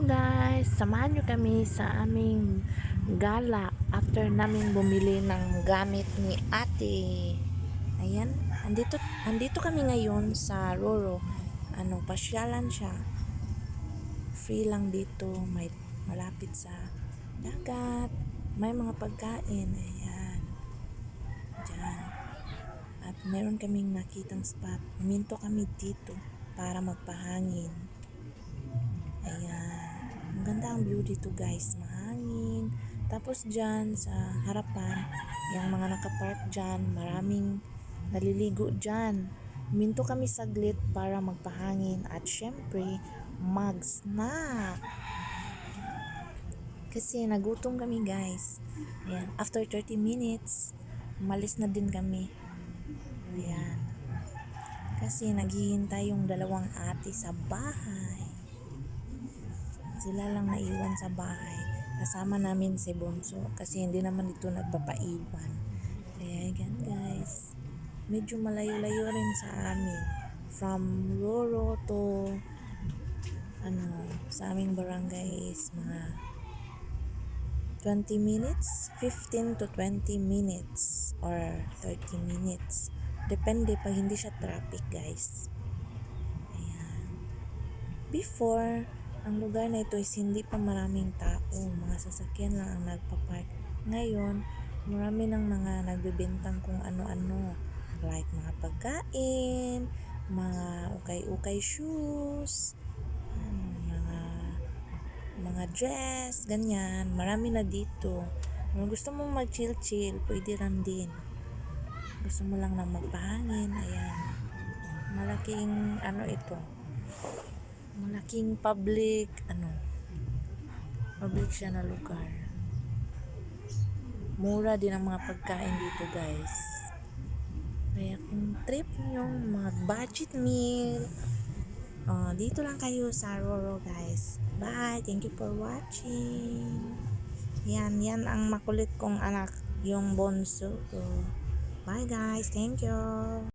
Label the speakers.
Speaker 1: guys, samahan nyo kami sa aming gala after naming bumili ng gamit ni ate. Ayan, andito kami ngayon sa Roro. Pasyalan siya. Free lang dito, may malapit sa dagat, may mga pagkain. Ayan, dyan. At meron kaming nakitang spot. Huminto kami dito para magpahangin. Ayan. Ang ganda ang view dito guys. Mahangin. Tapos dyan sa harapan, yung mga nakapark dyan, maraming naliligo dyan. Huminto kami saglit para magpahangin at syempre, mag-snack. Kasi nagutom kami guys. Ayan. After 30 minutes, umalis na din kami. Ayan. Kasi naghihintay yung dalawang ate sa bahay. Sila lang naiwan sa bahay. Kasama namin si Bonso kasi hindi naman ito nagpapaiwan. Kaya yan guys. Medyo malayo-layo rin sa amin. From Roro to sa aming barangay is mga 20 minutes, 15 to 20 minutes or 30 minutes. Depende pag hindi siya traffic guys. Ayan. Before, ang lugar na ito is hindi pa maraming tao, mga sasakyan lang ang nagpa-park. Ngayon, marami ng mga nagbebentang kung ano-ano, like mga pagkain, mga ukay-ukay shoes, mga dress, ganyan. Marami na dito. Kung gusto mong mag-chill-chill, pwede lang din. Gusto mo lang na magpahangin, ayan. Malaking ito. Malaking public siya na lugar. Mura din ang mga pagkain dito guys. Kaya kung trip nyo mag-budget meal, dito lang kayo sa Roro guys. Bye, thank you for watching. Yan ang makulit kong anak, yung Bonso. Bye guys, thank you.